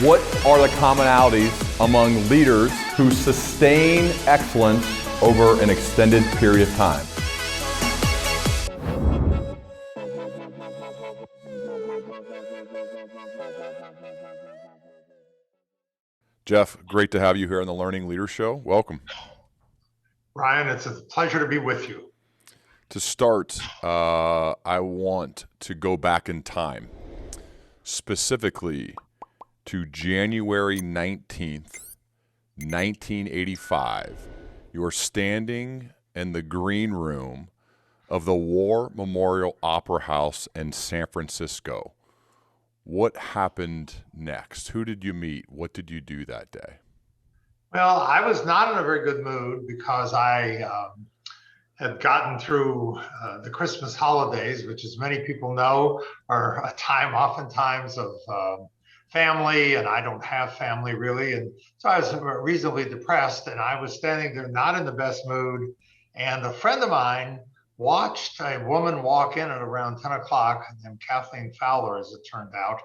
What are the commonalities among leaders who sustain excellence over an extended period of time? Jeff, great to have you here on the Learning Leader Show. Welcome. Ryan, it's a pleasure to be with you. To start, I want to go back in time, specifically to January 19th, 1985. You are standing in the green room of the War Memorial Opera House in San Francisco. What happened next? Who did you meet? What did you do that day? Well, I was not in a very good mood because I had gotten through the Christmas holidays, which, as many people know, are a time oftentimes of family, and I don't have family really. And so I was reasonably depressed, and I was standing there not in the best mood. And a friend of mine watched a woman walk in at around 10 o'clock, named Kathleen Fowler, as it turned out.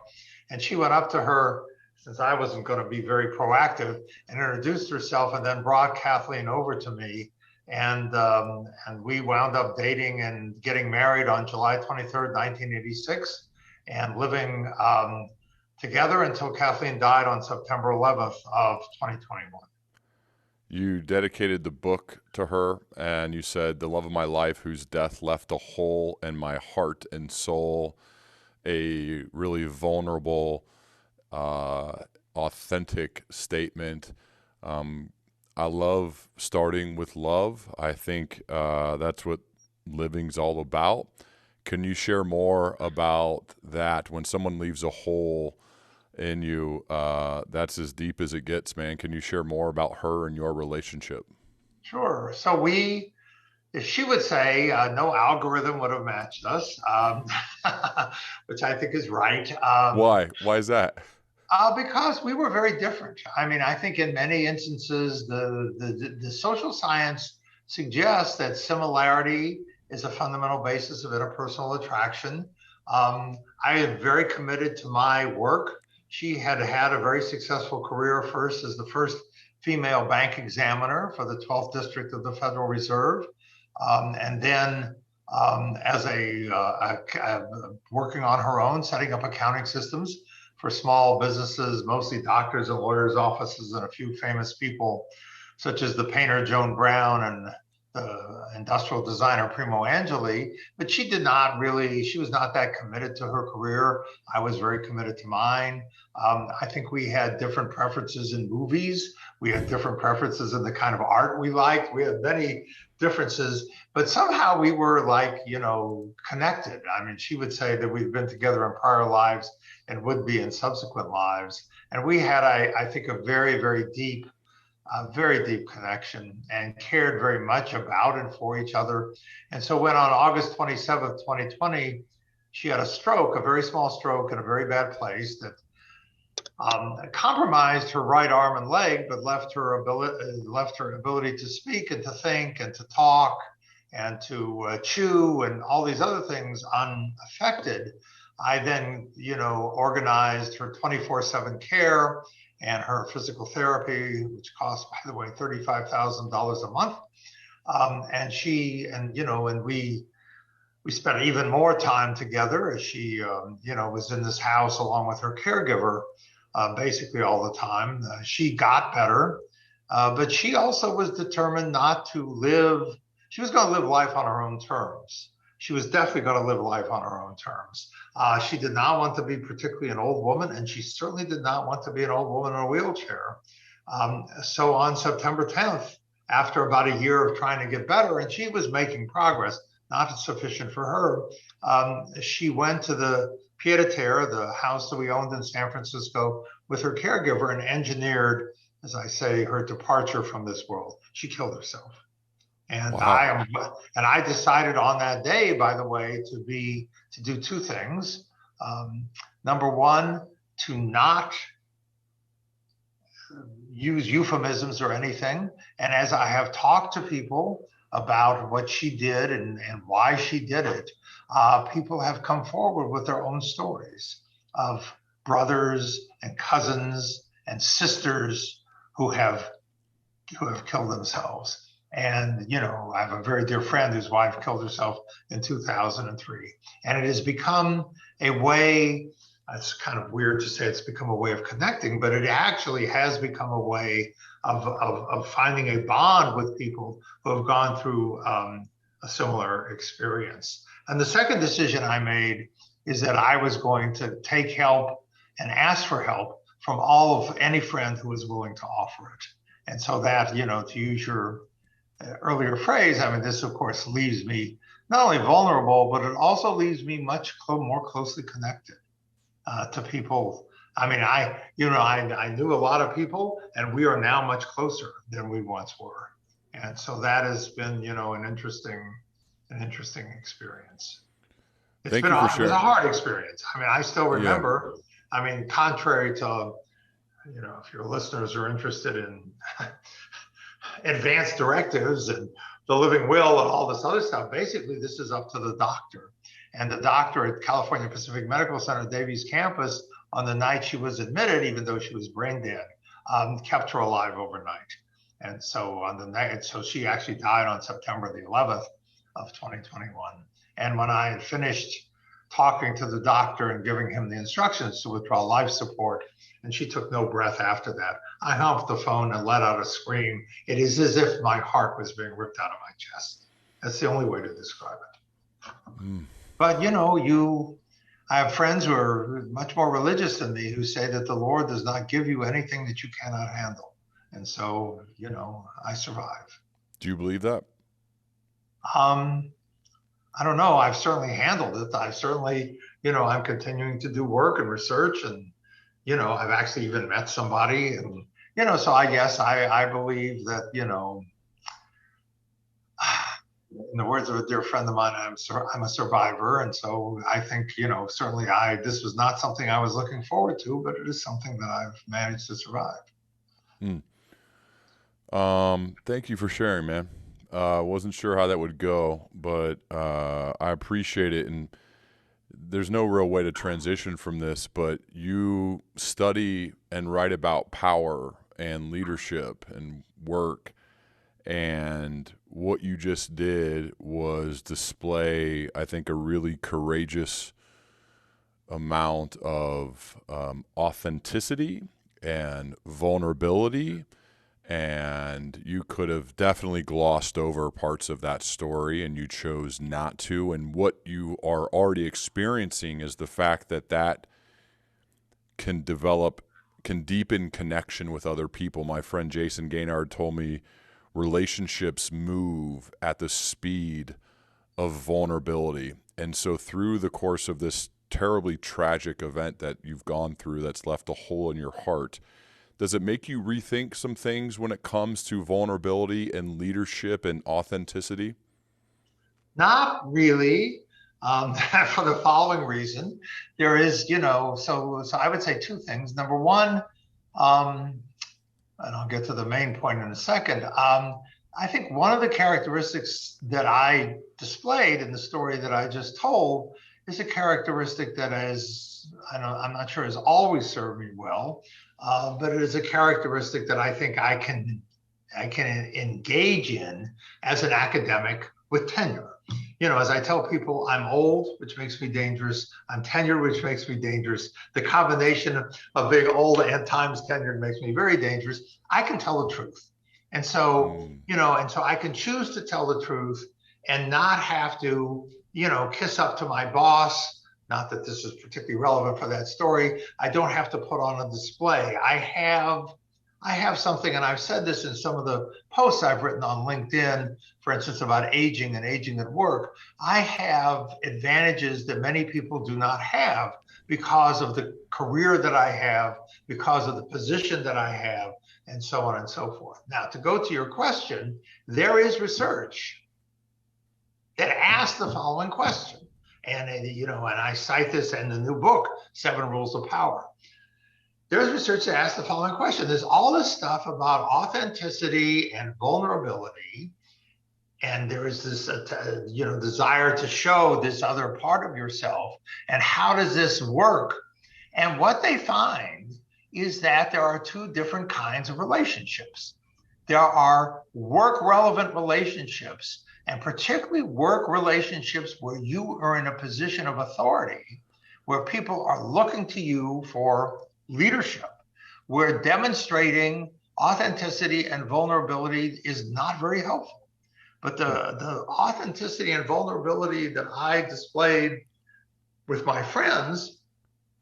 And she went up to her, since I wasn't going to be very proactive, and introduced herself, and then brought Kathleen over to me. And we wound up dating and getting married on July 23rd, 1986, and living together until Kathleen died on September 11th of 2021. You dedicated the book to her, and you said, "The love of my life, whose death left a hole in my heart and soul," a really vulnerable, authentic statement. I love starting with love. I think that's what living's all about. Can you share more about that? When someone leaves a hole in you, that's as deep as it gets, man. Can you share more about her and your relationship? Sure. So if she would say, no algorithm would have matched us, which I think is right. Why? Why is that? Because we were very different. I mean, I think in many instances, the social science suggests that similarity is a fundamental basis of interpersonal attraction. I am very committed to my work. She had had a very successful career, first as the first female bank examiner for the 12th District of the Federal Reserve, and then as working on her own, setting up accounting systems for small businesses, mostly doctors and lawyers' offices, and a few famous people, such as the painter Joan Brown and the industrial designer Primo Angeli. But she was not that committed to her career. I was very committed to mine. I think we had different preferences in movies. We had different preferences in the kind of art we liked. We had many differences, but somehow we were connected. I mean, she would say that we've been together in prior lives and would be in subsequent lives. And we had, I think, a very, very deep connection, and cared very much about and for each other. And so when on August 27th, 2020, she had a stroke, a very small stroke in a very bad place that compromised her right arm and leg, but left her ability to speak and to think and to talk and to chew and all these other things unaffected. I then, organized her 24/7 care and her physical therapy, which costs, by the way, $35,000 a month. We spent even more time together as she, was in this house along with her caregiver, basically all the time. She got better, but she also was determined not to live. She was going to live life on her own terms. She was definitely going to live life on her own terms. She did not want to be particularly an old woman, and she certainly did not want to be an old woman in a wheelchair. So on September 10th, after about a year of trying to get better, and she was making progress, not sufficient for her, she went to the pied-à-terre, the house that we owned in San Francisco, with her caregiver, and engineered, as I say, her departure from this world. She killed herself. And wow. I decided on that day, by the way, to do two things. Number one, to not use euphemisms or anything. And as I have talked to people about what she did and why she did it, people have come forward with their own stories of brothers and cousins and sisters who have killed themselves. And, I have a very dear friend whose wife killed herself in 2003. And it has become a way, it's kind of weird to say it's become a way of connecting, but it actually has become a way of finding a bond with people who have gone through a similar experience. And the second decision I made is that I was going to take help and ask for help from any friend who was willing to offer it. And so that, to use your earlier phrase, I mean, this of course leaves me not only vulnerable, but it also leaves me much more closely connected to people. I mean, I knew a lot of people, and we are now much closer than we once were. And so that has been, an interesting experience. Thank you for It was a sharing. hard experience. I mean, I still Yeah. remember. I mean, contrary to, if your listeners are interested in advanced directives and the living will and all this other stuff, basically this is up to the doctor. And the doctor at California Pacific Medical Center, Davies campus, on the night she was admitted, even though she was brain dead, kept her alive overnight. And so on the night, so she actually died on September the 11th of 2021. And when I had finished talking to the doctor and giving him the instructions to withdraw life support, and she took no breath after that, I hung up the phone and let out a scream. It is as if my heart was being ripped out of my chest. That's the only way to describe it. Mm. But, I have friends who are much more religious than me who say that the Lord does not give you anything that you cannot handle. And so, I survive. Do you believe that? Um, I don't know. I've certainly handled it. I've certainly, I'm continuing to do work and research, and, I've actually even met somebody, and, so I guess I believe that, in the words of a dear friend of mine, I'm a survivor. And so I think, certainly this was not something I was looking forward to, but it is something that I've managed to survive. Mm. Thank you for sharing, man. Wasn't sure how that would go, but I appreciate it. And there's no real way to transition from this, but you study and write about power and leadership and work. And what you just did was display, I think, a really courageous amount of authenticity and vulnerability. And you could have definitely glossed over parts of that story, and you chose not to. And what you are already experiencing is the fact that that can deepen connection with other people. My friend Jason Gaynard told me relationships move at the speed of vulnerability. And so through the course of this terribly tragic event that you've gone through that's left a hole in your heart, does it make you rethink some things when it comes to vulnerability and leadership and authenticity? Not really, for the following reason. There is, so I would say two things. Number one, and I'll get to the main point in a second. I think one of the characteristics that I displayed in the story that I just told is a characteristic that I'm not sure has always served me well, but it is a characteristic that I think I can engage in as an academic with tenure. As I tell people, I'm old, which makes me dangerous. I'm tenured, which makes me dangerous. The combination of being old and times tenured makes me very dangerous. I can tell the truth. And so, and so I can choose to tell the truth and not have to, kiss up to my boss. Not that this is particularly relevant for that story. I don't have to put on a display. I have something, and I've said this in some of the posts I've written on LinkedIn, for instance, about aging and aging at work. I have advantages that many people do not have because of the career that I have, because of the position that I have, and so on and so forth. Now, to go to your question, there is research that asks the following question. And, and I cite this in the new book, 7 Rules of Power. There's research that asks the following question. There's all this stuff about authenticity and vulnerability, and there is this desire to show this other part of yourself. And how does this work And what they find is that there are two different kinds of relationships. There are work relevant relationships, and particularly work relationships where you are in a position of authority, where people are looking to you for leadership, where demonstrating authenticity and vulnerability is not very helpful. But the authenticity and vulnerability that I displayed with my friends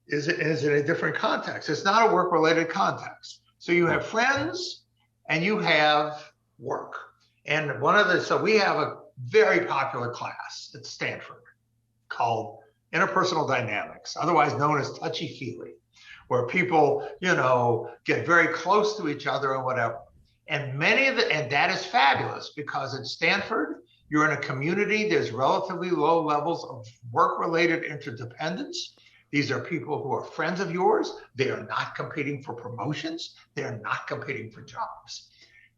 is in a different context. It's not a work related context. So you have friends and you have work. And so we have a very popular class at Stanford called interpersonal dynamics, otherwise known as touchy feely, where people, get very close to each other and whatever. And and that is fabulous because at Stanford, you're in a community, there's relatively low levels of work related interdependence. These are people who are friends of yours. They are not competing for promotions. They are not competing for jobs.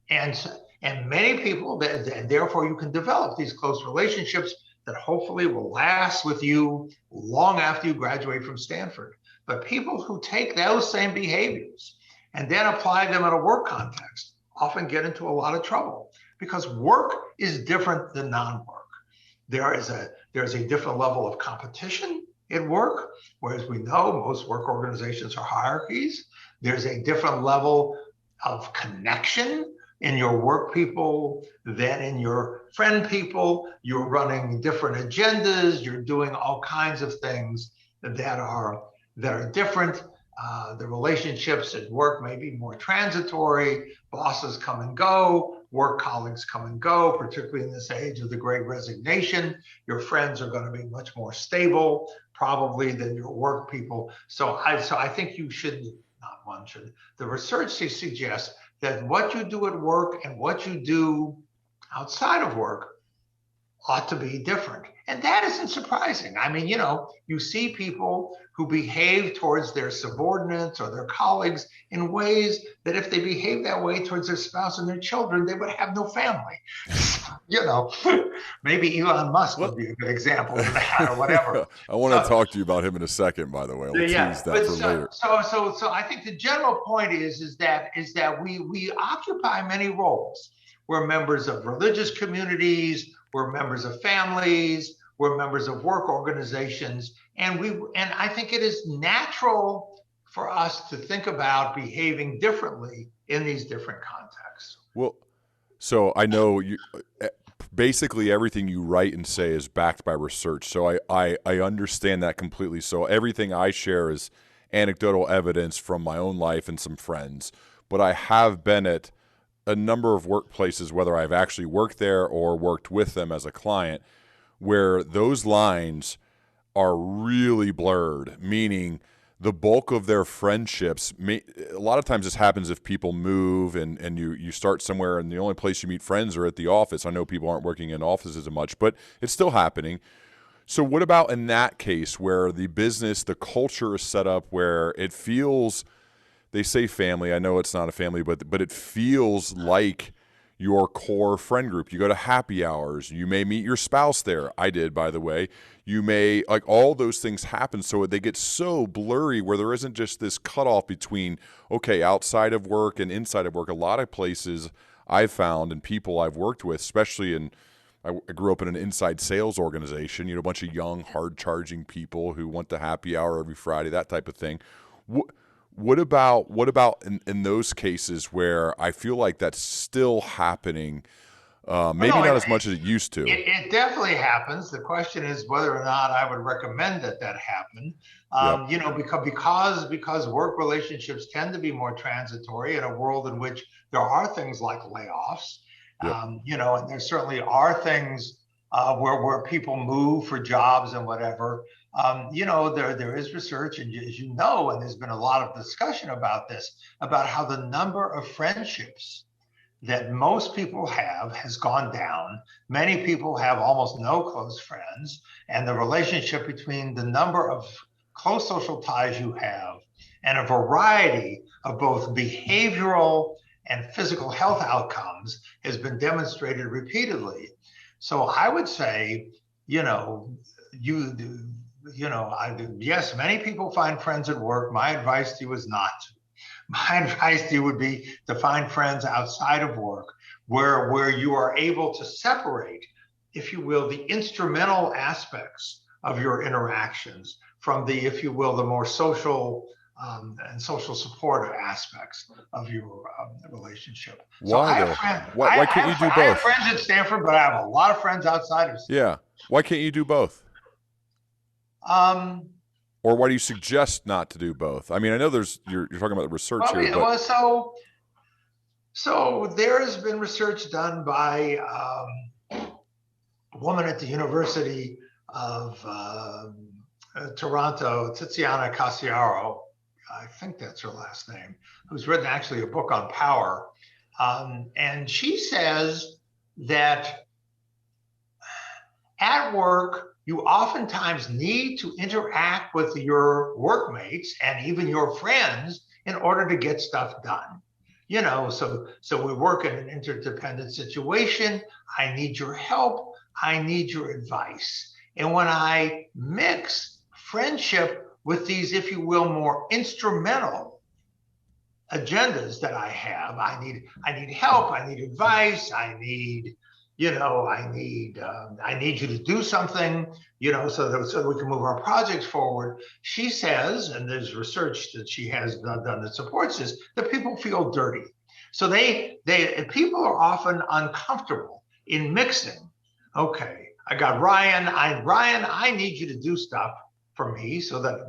And, and many people, and therefore you can develop these close relationships that hopefully will last with you long after you graduate from Stanford. But people who take those same behaviors and then apply them in a work context often get into a lot of trouble because work is different than non-work. There's a different level of competition in work, whereas we know most work organizations are hierarchies. There's a different level of connection in your work people than in your friend people. You're running different agendas. You're doing all kinds of things that are different. The relationships at work may be more transitory. Bosses come and go. Work colleagues come and go, particularly in this age of the great resignation. Your friends are going to be much more stable, probably, than your work people. So I think you should, not one should, the research suggests that what you do at work and what you do outside of work ought to be different. And that isn't surprising. I mean, you see people who behave towards their subordinates or their colleagues in ways that if they behave that way towards their spouse and their children, they would have no family. Maybe Elon Musk would be a good example of that or whatever. I want to talk to you about him in a second, by the way. We'll tease that for later. So I think the general point is that we occupy many roles. We're members of religious communities, we're members of families, we're members of work organizations, and I think it is natural for us to think about behaving differently in these different contexts. Well, so I know basically everything you write and say is backed by research. So I understand that completely. So everything I share is anecdotal evidence from my own life and some friends. But I have been at a number of workplaces, whether I've actually worked there or worked with them as a client, where those lines are really blurred, meaning the bulk of their friendships, a lot of times this happens if people move and you start somewhere and the only place you meet friends are at the office. I know people aren't working in offices as much, but it's still happening. So what about in that case where the business, the culture is set up where it feels, they say family, I know it's not a family, but it feels like your core friend group. You go to happy hours. You may meet your spouse there. I did, by the way. You may, like, all those things happen. So they get so blurry where there isn't just this cutoff between, okay, outside of work and inside of work. A lot of places I've found and people I've worked with, especially I grew up in an inside sales organization, a bunch of young, hard-charging people who want the happy hour every Friday, that type of thing. What about in those cases where I feel like that's still happening? Maybe not as much as it used to. It definitely happens. The question is whether or not I would recommend that happen. Because work relationships tend to be more transitory in a world in which there are things like layoffs. Yep. And there certainly are things where people move for jobs and whatever. There is research, and as you know, and there's been a lot of discussion about this, about how the number of friendships that most people have has gone down. Many people have almost no close friends, and the relationship between the number of close social ties you have and a variety of both behavioral and physical health outcomes has been demonstrated repeatedly. So I would say, yes, many people find friends at work. My advice to you is not to. My advice to you would be to find friends outside of work where you are able to separate, if you will, the instrumental aspects of your interactions from the, if you will, the more social and social support aspects of your relationship. So Why though? Why can't you do I have both? friends at Stanford, but I have a lot of friends outside of Stanford. Yeah. Why can't you do both? Um, Or why do you suggest not to do both? I mean, I know you're talking about the research here, but so there has been research done by a woman at the University of Toronto, Tiziana Cassiaro, I think that's her last name, who's written actually a book on power. And she says that at work, you oftentimes need to interact with your workmates and even your friends in order to get stuff done. So we work in an interdependent situation. I need your help. I need your advice. And when I mix friendship with these, if you will, more instrumental agendas that I have, I need help. I need advice. I need you you to do something, so that we can move our projects forward. She says, and there's research that she has done that supports this, that people feel dirty. So people are often uncomfortable in mixing. Okay, I got Ryan. I need you to do stuff for me so that,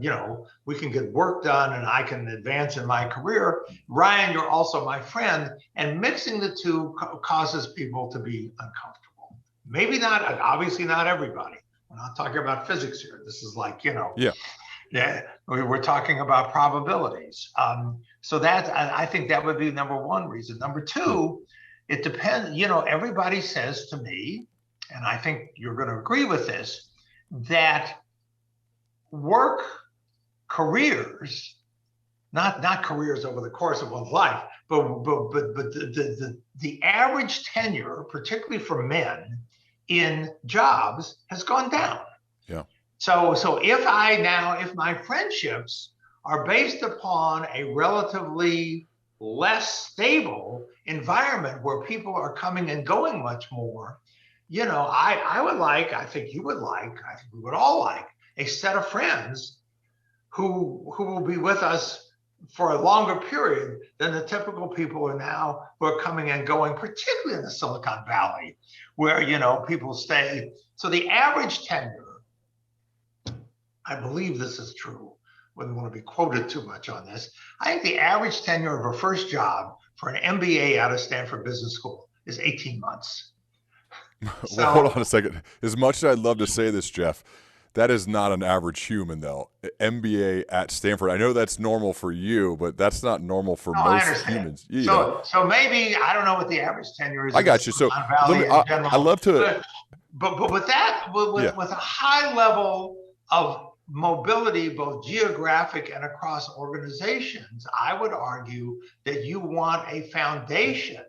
we can get work done and I can advance in my career. Ryan, you're also my friend. And mixing the two causes people to be uncomfortable. Maybe not, obviously not everybody. We're not talking about physics here. This is like, yeah, we're talking about probabilities. So I think that would be number one reason. Number two, it depends, everybody says to me, and I think you're going to agree with this, that work careers, not careers over the course of one's life, but the average tenure, particularly for men in jobs, has gone down. yeah. So if my friendships are based upon a relatively less stable environment where people are coming and going much more, I think you would like, I think we would all like a set of friends who will be with us for a longer period than the typical people who are coming and going, particularly in the Silicon Valley, where people stay. So the average tenure, I believe this is true, wouldn't want to be quoted too much on this. I think the average tenure of a first job for an MBA out of Stanford Business School is 18 months. Well, hold on a second. As much as I'd love to say this, Jeff, that is not an average human, though. MBA at Stanford. I know that's normal for you, but that's not normal for most humans. So maybe, I don't know what the average tenure is. I got you. So I love to. But with a high level of mobility, both geographic and across organizations, I would argue that you want a foundation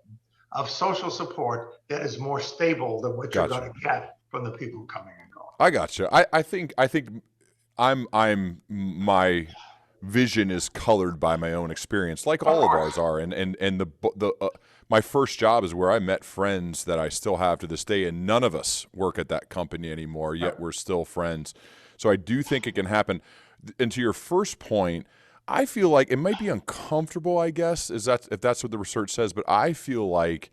of social support that is more stable than what you're going to get from the people coming and going. I got you. I think my vision is colored by my own experience, like all of ours are. And my first job is where I met friends that I still have to this day, and none of us work at that company anymore, yet we're still friends. So I do think it can happen. And to your first point, I feel like it might be uncomfortable, I guess, if that's what the research says, but I feel like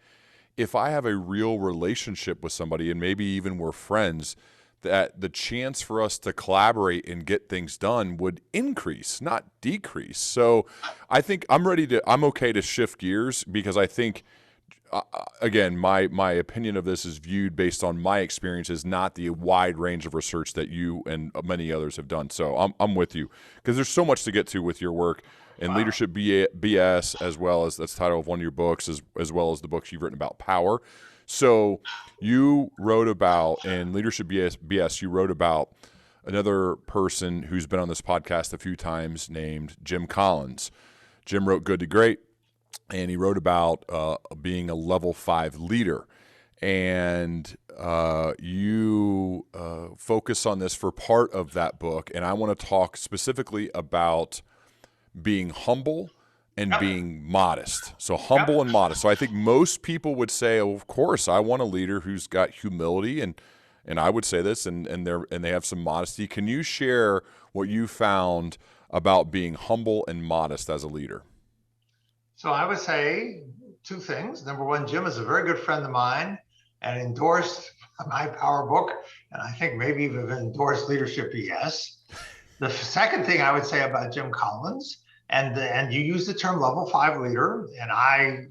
if I have a real relationship with somebody, and maybe even we're friends, that the chance for us to collaborate and get things done would increase, not decrease. So I think I'm okay to shift gears, because I think, again, my opinion of this is viewed based on my experiences, not the wide range of research that you and many others have done. So I'm with you, because there's so much to get to with your work and Leadership BS, as well as that's the title of one of your books, as well as the books you've written about power. So you wrote about, in Leadership BS, you wrote about another person who's been on this podcast a few times named Jim Collins. Jim wrote Good to Great, and he wrote about being a level 5 leader. and you focus on this for part of that book. And I want to talk specifically about being humble and Yep. being modest. So Yep. humble and modest. So I think most people would say, oh, of course, I want a leader who's got humility, and I would say this, and they have some modesty. Can you share what you found about being humble and modest as a leader? So I would say two things. Number one, Jim is a very good friend of mine and endorsed my power book, and I think maybe even endorsed Leadership BS. The second thing I would say about Jim Collins, and you use the term level 5 leader, and I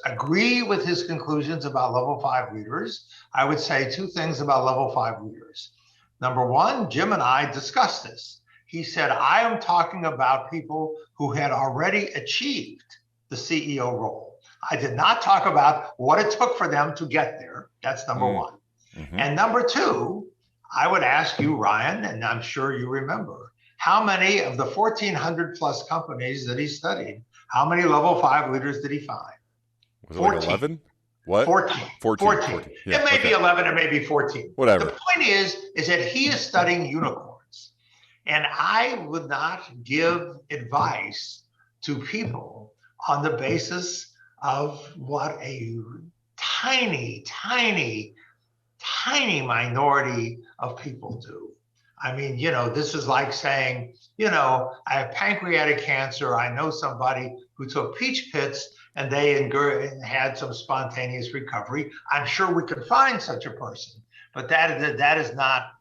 agree with his conclusions about level 5 leaders. I would say two things about level 5 leaders. Number one, Jim and I discussed this. He said, I am talking about people who had already achieved the CEO role. I did not talk about what it took for them to get there. That's number one. Mm-hmm. And number two, I would ask you, Ryan, and I'm sure you remember, how many of the 1,400 plus companies that he studied, how many level 5 leaders did he find? Was it 14. Like 11? What? 14. 14. Yeah, it may be 11, it may be 14. Whatever. The point is that he is studying unicorns. And I would not give advice to people on the basis of what a tiny minority of people do. I mean, this is like saying, I have pancreatic cancer. I know somebody who took peach pits and they had some spontaneous recovery. I'm sure we could find such a person, but that is not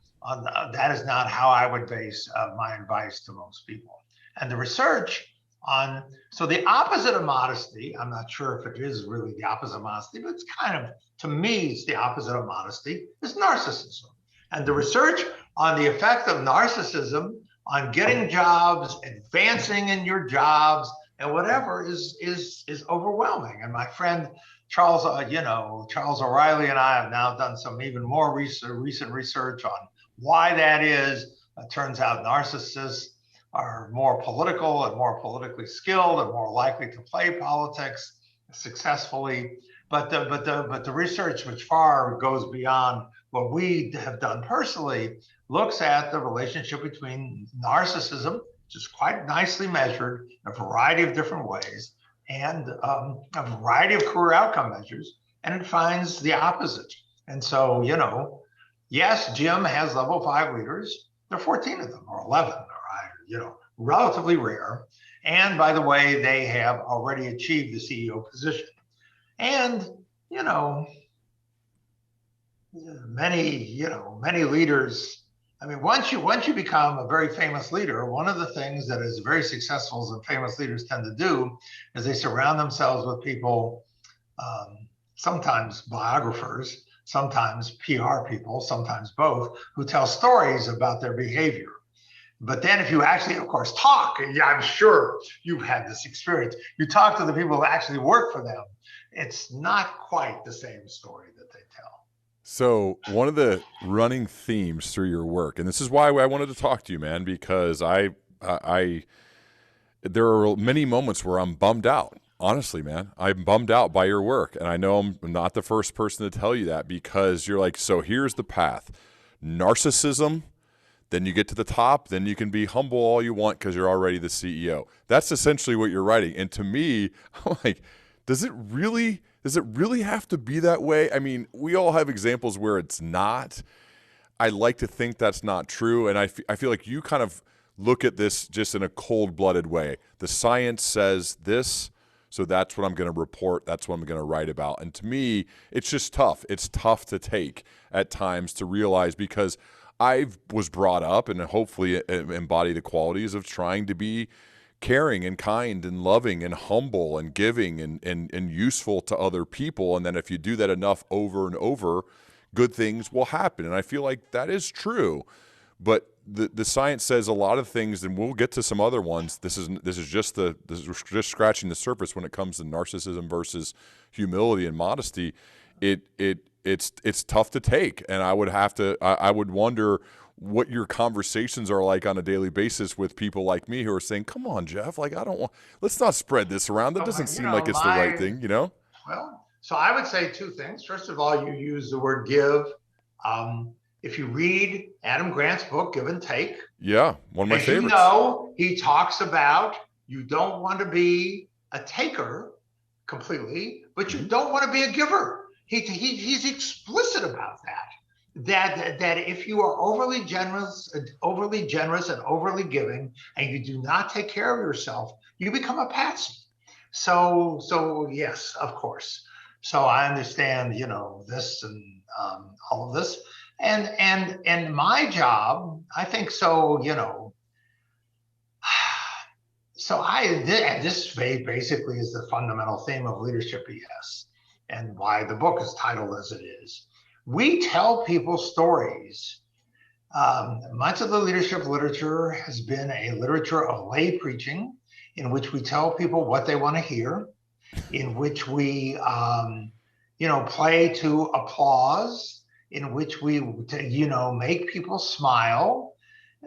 how I would base my advice to most people. And the research so the opposite of modesty, I'm not sure if it is really the opposite of modesty, but it's kind of, to me, it's the opposite of modesty, is narcissism. And the research on the effect of narcissism on getting jobs, advancing in your jobs, and whatever is overwhelming. And my friend Charles O'Reilly and I have now done some even more recent research on why that is. It turns out narcissists are more political and more politically skilled and more likely to play politics successfully. But the research, which far goes beyond what we have done personally, looks at the relationship between narcissism, which is quite nicely measured in a variety of different ways, and a variety of career outcome measures, and it finds the opposite. And so, yes, Jim has level 5 leaders. There are 14 of them, or 11, relatively rare. And by the way, they have already achieved the CEO position. And, many leaders, I mean, once you become a very famous leader, one of the things that is very successful and famous leaders tend to do is they surround themselves with people, sometimes biographers, sometimes PR people, sometimes both, who tell stories about their behavior. But then if you actually, of course, talk, and I'm sure you've had this experience, you talk to the people who actually work for them, it's not quite the same story that they tell. So one of the running themes through your work, and this is why I wanted to talk to you, man, because there are many moments where I'm bummed out. Honestly, man, I'm bummed out by your work. And I know I'm not the first person to tell you that, because you're like, so here's the path: narcissism, then you get to the top, then you can be humble all you want because you're already the CEO. That's essentially what you're writing. And to me, I'm like, does it really have to be that way? I mean, we all have examples where it's not. I like to think that's not true. And I feel like you kind of look at this just in a cold-blooded way. The science says this, so that's what I'm going to report. That's what I'm going to write about. And to me, it's just tough. It's tough to take at times to realize, because I was brought up and hopefully embody the qualities of trying to be caring and kind and loving and humble and giving and useful to other people. And then if you do that enough over and over, good things will happen. And I feel like that is true. But the science says a lot of things, and we'll get to some other ones. This is just scratching the surface when it comes to narcissism versus humility and modesty. It's tough to take, and I would wonder what your conversations are like on a daily basis with people like me who are saying, "Come on, Jeff, like let's not spread this around. That doesn't seem like it's the right thing, Well, So I would say two things. First of all, you use the word give. If you read Adam Grant's book, Give and Take, Yeah, one of my as you favorites. know, he talks about you don't want to be a taker completely, but you Hmm. don't want to be a giver. He's explicit about that. That if you are overly generous and overly giving, and you do not take care of yourself, you become a patsy. So yes, of course. So I understand, this and all of this, and my job, I think so, so this basically is the fundamental theme of Leadership BS and why the book is titled as it is. We tell people stories. Much of the leadership literature has been a literature of lay preaching in which we tell people what they want to hear, in which we, play to applause, in which we, make people smile.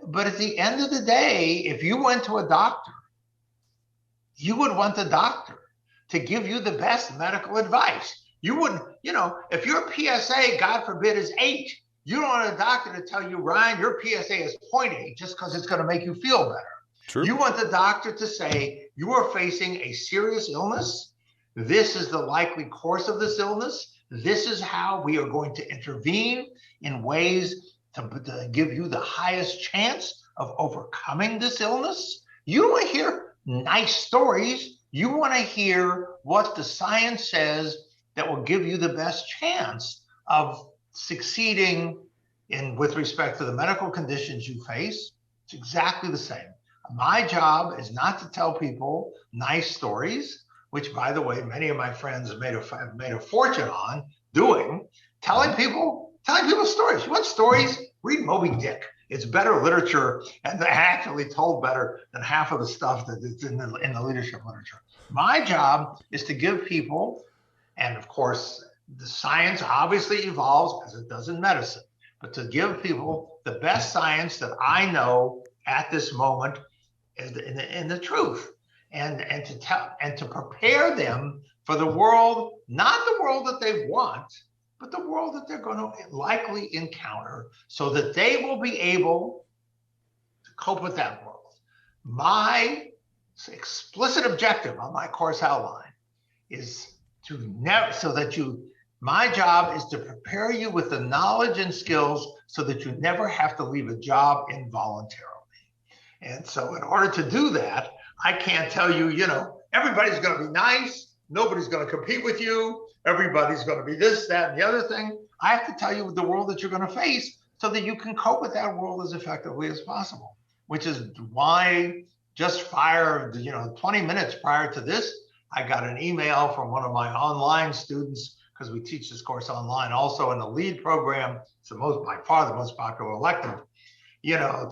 But at the end of the day, if you went to a doctor, you would want the doctor to give you the best medical advice. You wouldn't, if your PSA, God forbid, is 8, you don't want a doctor to tell you, Ryan, your PSA is 0.8 just because it's going to make you feel better. True. You want the doctor to say, you are facing a serious illness. This is the likely course of this illness. This is how we are going to intervene in ways to give you the highest chance of overcoming this illness. You don't want to hear nice stories. You want to hear what the science says that will give you the best chance of succeeding with respect to the medical conditions you face. It's exactly the same. My job is not to tell people nice stories, which, by the way, many of my friends have made a fortune on doing, telling people stories. You want stories? Read Moby Dick. It's better literature and actually told better than half of the stuff that is in the leadership literature. My job is to give people, and of course, the science obviously evolves as it does in medicine, but to give people the best science that I know at this moment in the truth, and to prepare them for the world, not the world that they want, but the world that they're going to likely encounter, so that they will be able to cope with that world. My explicit objective on my course outline is my job is to prepare you with the knowledge and skills so that you never have to leave a job involuntarily. And so in order to do that, I can't tell you, everybody's going to be nice. Nobody's going to compete with you. Everybody's going to be this, that, and the other thing. I have to tell you the world that you're going to face so that you can cope with that world as effectively as possible, which is why just 20 minutes prior to this, I got an email from one of my online students, because we teach this course online also in the LEAD program. It's by far the most popular elective,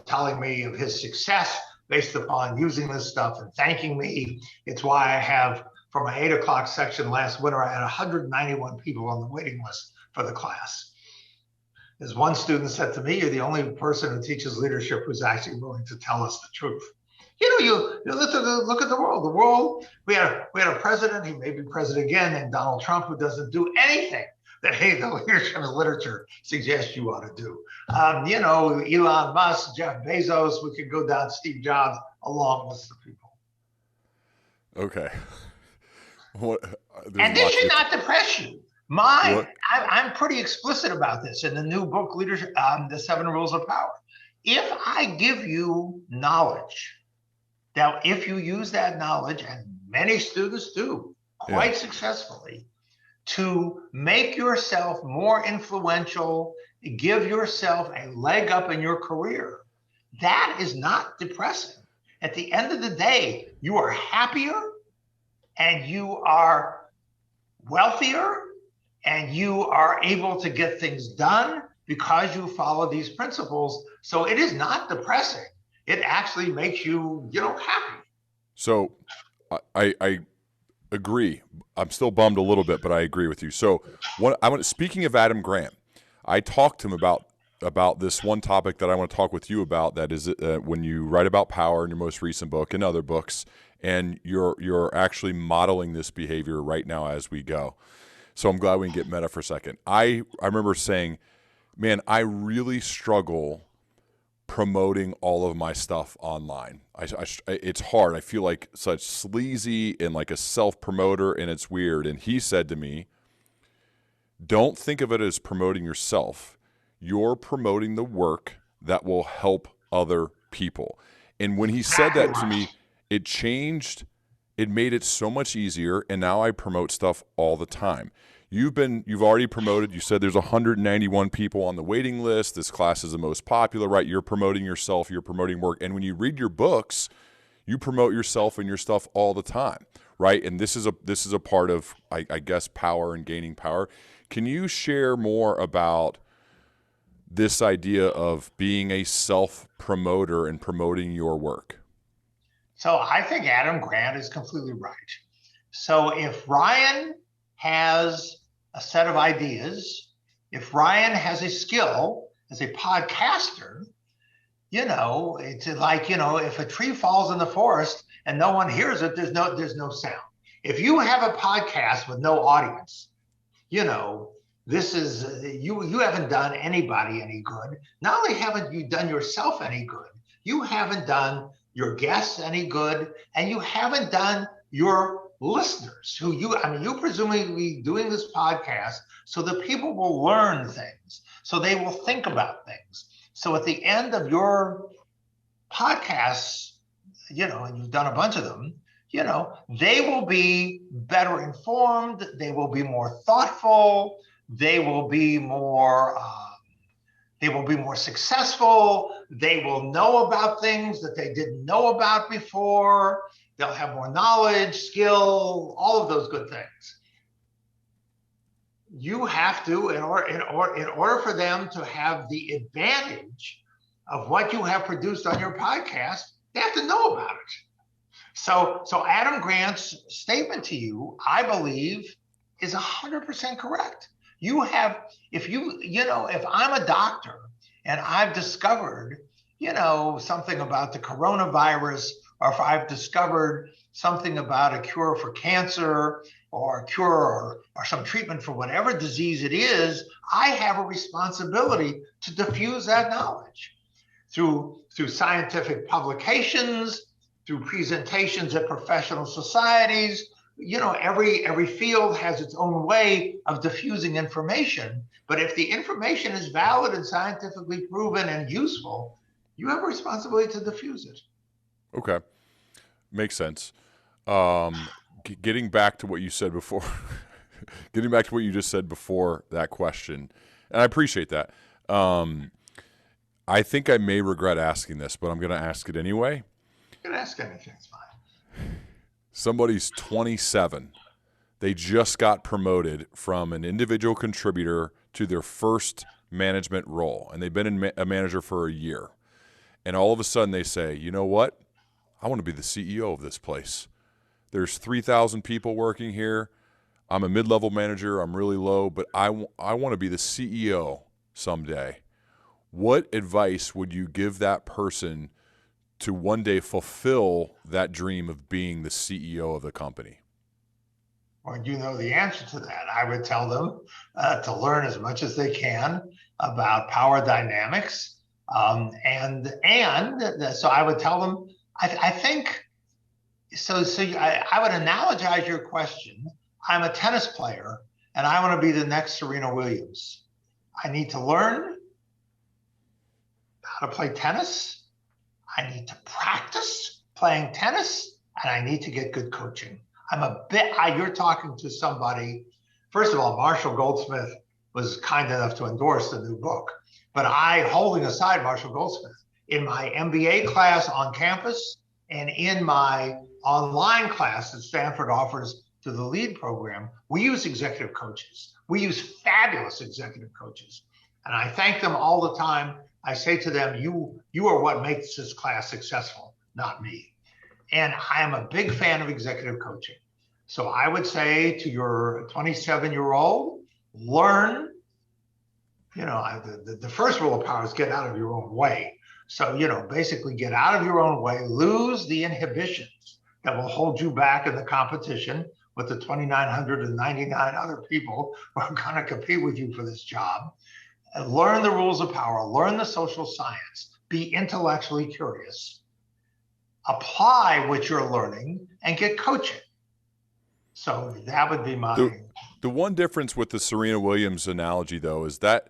telling me of his success based upon using this stuff and thanking me. It's why I have, for my 8 o'clock section last winter, I had 191 people on the waiting list for the class. As one student said to me, you're the only person who teaches leadership who's actually willing to tell us the truth. You look at the world. The world, we had a president, he may be president again, named Donald Trump, who doesn't do anything that the leadership literature suggests you ought to do. Elon Musk, Jeff Bezos, we could go down Steve Jobs, a long list of people. Okay. And this should not depress you. I'm pretty explicit about this in the new book, Leadership, The 7 Rules of Power. If I give you knowledge, now if you use that knowledge, and many students do quite successfully, to make yourself more influential, give yourself a leg up in your career, that is not depressing. At the end of the day, you are happier and you are wealthier and you are able to get things done because you follow these principles. So it is not depressing. It actually makes you, happy. So I agree. I'm still bummed a little bit, but I agree with you. So speaking of Adam Grant, I talked to him about this one topic that I want to talk with you about. That is when you write about power in your most recent book and other books, and you're actually modeling this behavior right now as we go. So I'm glad we can get meta for a second. I remember saying, man, I really struggle promoting all of my stuff online. It's hard. I feel like such sleazy and like a self promoter, and it's weird. And he said to me, don't think of it as promoting yourself. You're promoting the work that will help other people. And when he said Exactly that to right. me, it changed, it made it so much easier. And now I promote stuff all the time. You've already promoted, you said there's 191 people on the waiting list. This class is the most popular, right? You're promoting yourself, you're promoting work. And when you read your books, you promote yourself and your stuff all the time, right? And this is a part of, I guess, power and gaining power. Can you share more about this idea of being a self promoter and promoting your work? So I think Adam Grant is completely right. So if Ryan has a set of ideas, if Ryan has a skill as a podcaster, it's like, if a tree falls in the forest and no one hears it, there's no sound. If you have a podcast with no audience, you know, this is you haven't done anybody any good. Not only haven't you done yourself any good, you haven't done your guests any good, and you haven't done your listeners who you presumably doing this podcast so that people will learn things, so they will think about things. So at the end of your podcasts, and you've done a bunch of them, they will be better informed, they will be more thoughtful, they will be more successful, they will know about things that they didn't know about before, they'll have more knowledge, skill, all of those good things. You have to, in order for them to have the advantage of what you have produced on your podcast, they have to know about it. So Adam Grant's statement to you, I believe, is 100% correct. If I'm a doctor and I've discovered, something about the coronavirus, or if I've discovered something about a cure for cancer or a cure or some treatment for whatever disease it is, I have a responsibility to diffuse that knowledge through scientific publications, through presentations at professional societies. Every field has its own way of diffusing information. But if the information is valid and scientifically proven and useful, you have a responsibility to diffuse it. Okay. Makes sense. Getting back to what you said before, getting back to what you just said before that question, and I appreciate that. I think I may regret asking this, but I'm going to ask it anyway. You can ask anything, it's fine. Somebody's 27. They just got promoted from an individual contributor to their first management role, and they've been a manager for a year. And all of a sudden they say, you know what? I want to be the CEO of this place. There's 3,000 people working here. I'm a mid-level manager. I'm really low, but I want to be the CEO someday. What advice would you give that person to one day fulfill that dream of being the CEO of the company? Well, you know the answer to that. I would tell them to learn as much as they can about power dynamics. And so I would tell them, I think, I would analogize your question. I'm a tennis player and I want to be the next Serena Williams. I need to learn how to play tennis. I need to practice playing tennis, and I need to get good coaching. You're talking to somebody, first of all, Marshall Goldsmith was kind enough to endorse the new book, but holding aside Marshall Goldsmith, in my MBA class on campus and in my online class that Stanford offers to the LEAD program, we use executive coaches. We use fabulous executive coaches. And I thank them all the time. I say to them, you are what makes this class successful, not me. And I am a big fan of executive coaching. So I would say to your 27-year-old, learn, the first rule of power is get out of your own way. So, basically get out of your own way, lose the inhibitions that will hold you back in the competition, with the 2,999 other people who are going to compete with you for this job. Learn the rules of power, learn the social science, be intellectually curious, apply what you're learning, and get coaching. So that would be The my. the one difference with the Serena Williams analogy though is that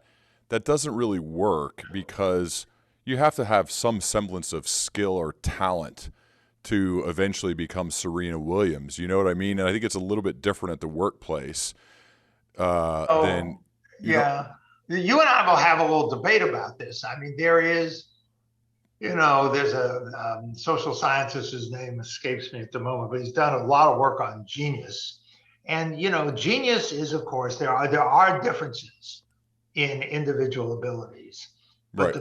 that doesn't really work because you have to have some semblance of skill or talent to eventually become Serena Williams. You know what I mean? And I think it's a little bit different at the workplace than Oh, you know. yeah. You and I will have a little debate about this. I mean, there's a social scientist, his name escapes me at the moment, but he's done a lot of work on genius. And, genius is, of course, there are differences in individual abilities, but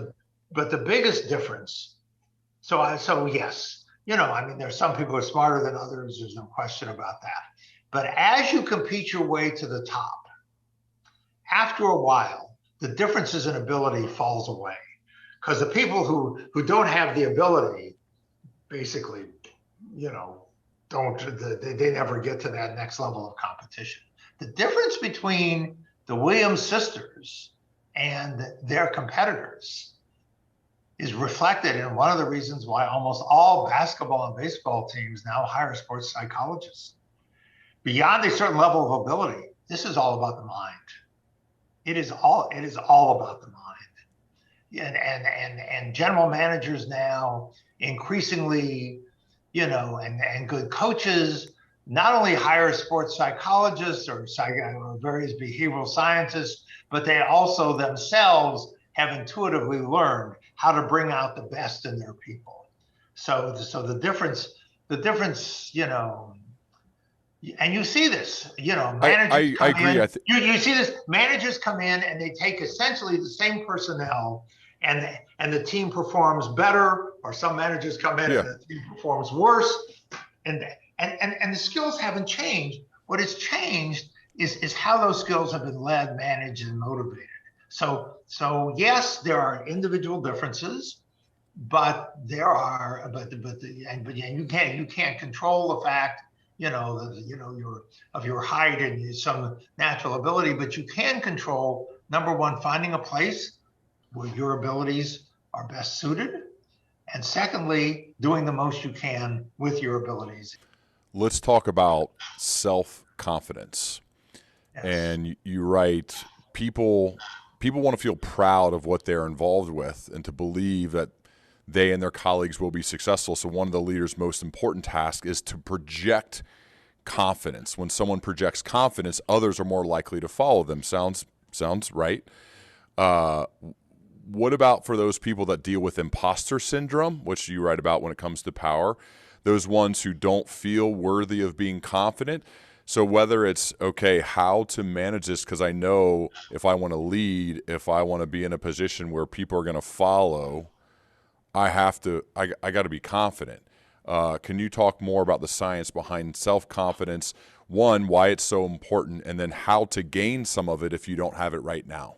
Right. the biggest difference. So yes, I mean, there's some people who are smarter than others. There's no question about that. But as you compete your way to the top, after a while, the differences in ability falls away because the people who don't have the ability basically, you know, don't they never get to that next level of competition. The difference between the Williams sisters and their competitors is reflected in one of the reasons why almost all basketball and baseball teams now hire sports psychologists. Beyond a certain level of ability, this is all about the mind. It is all about the mind. And general managers now increasingly, and good coaches not only hire sports psychologists or various behavioral scientists, but they also themselves have intuitively learned how to bring out the best in their people. So the difference, and you see this, managers I come agree. in, you see this, managers come in and they take essentially the same personnel and the team performs better, or some managers come in Yeah. and the team performs worse. And the skills haven't changed. What has changed is how those skills have been led, managed, and motivated. So yes, there are individual differences, but you can't control the fact your height and some natural ability, but you can control, number one, finding a place where your abilities are best suited, and secondly, doing the most you can with your abilities. Let's talk about self-confidence. Yes. And you write people want to feel proud of what they're involved with and to believe that they and their colleagues will be successful. So one of the leader's most important tasks is to project confidence. When someone projects confidence, others are more likely to follow them. Sounds right. Uh, what about for those people that deal with imposter syndrome, which you write about when it comes to power? Those ones who don't feel worthy of being confident. So whether it's okay, how to manage this, because I know if I want to lead, if I want to be in a position where people are going to follow, I got to be confident. Can you talk more about the science behind self-confidence? One, why it's so important, and then how to gain some of it if you don't have it right now.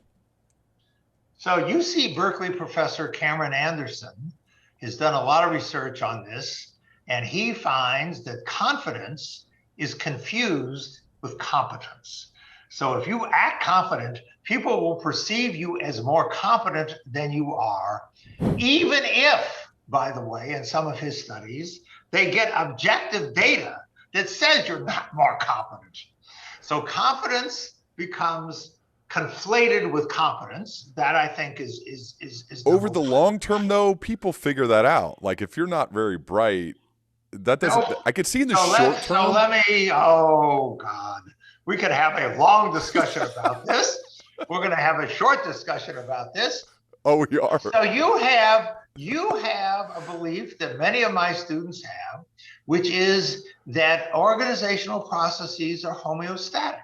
So UC Berkeley professor Cameron Anderson has done a lot of research on this, and he finds that confidence is confused with competence. So if you act confident, people will perceive you as more competent than you are, even if, by the way, in some of his studies, they get objective data that says you're not more competent. So confidence becomes conflated with competence. That I think is Over number the one. long term, though, people figure that out. Like if you're not very bright, that doesn't. Nope. I could see in the So short let so term. let me. Oh God, we could have a long discussion about this. We're going to have a short discussion about this. Oh, we are. So you have a belief that many of my students have, which is that organizational processes are homeostatic,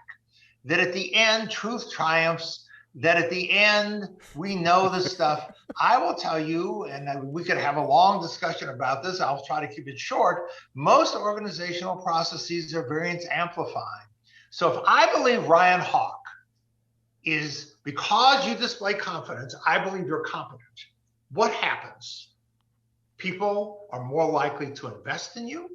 that at the end truth triumphs, that at the end we know this stuff. I will tell you, and we could have a long discussion about this. I'll try to keep it short. Most organizational processes are variance amplifying. So if I believe Ryan Hawk is, because you display confidence, I believe you're competent, what happens? People are more likely to invest in you.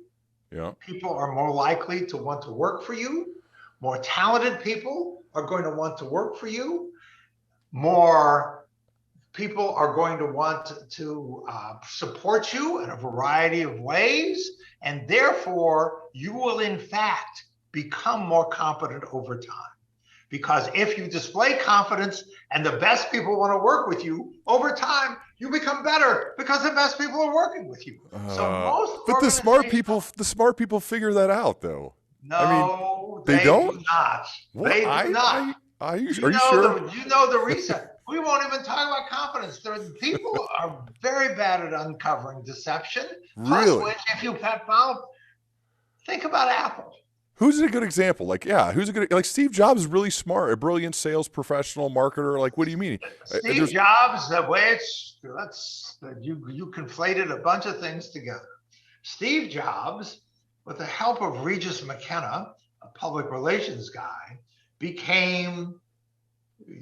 Yeah. People are more likely to want to work for you. More talented people are going to want to work for you. More people are going to want to support you in a variety of ways. And therefore, you will, in fact, become more competent over time. Because if you display confidence and the best people want to work with you, over time, you become better because the best people are working with you. So most But organizations, the smart people figure that out, though. I mean, no, they they don't. do not. What? They do not. Are you sure? You know the reason. We won't even talk about confidence. People are very bad at uncovering deception. Plus, Really? which, if you follow, think about Apple. Who's a good example? Like, yeah, who's a good like Steve Jobs is really smart, a brilliant sales professional, marketer. Like, what do you mean? Steve There's Jobs, the way you conflated a bunch of things together. Steve Jobs, with the help of Regis McKenna, a public relations guy, became.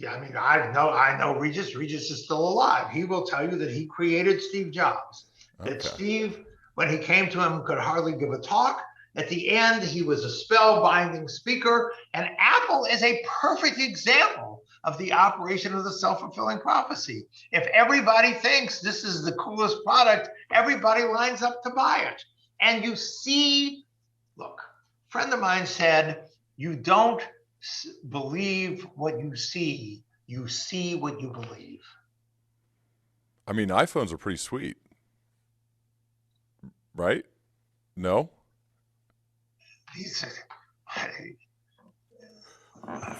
I mean, I know Regis. Regis is still alive. He will tell you that he created Steve Jobs. That okay. Steve, when he came to him, could hardly give a talk. At the end, he was a spellbinding speaker. And Apple is a perfect example of the operation of the self-fulfilling prophecy. If everybody thinks this is the coolest product, everybody lines up to buy it. And you see, look, a friend of mine said, you don't believe what you see what you believe. I mean, iPhones are pretty sweet, right? No? I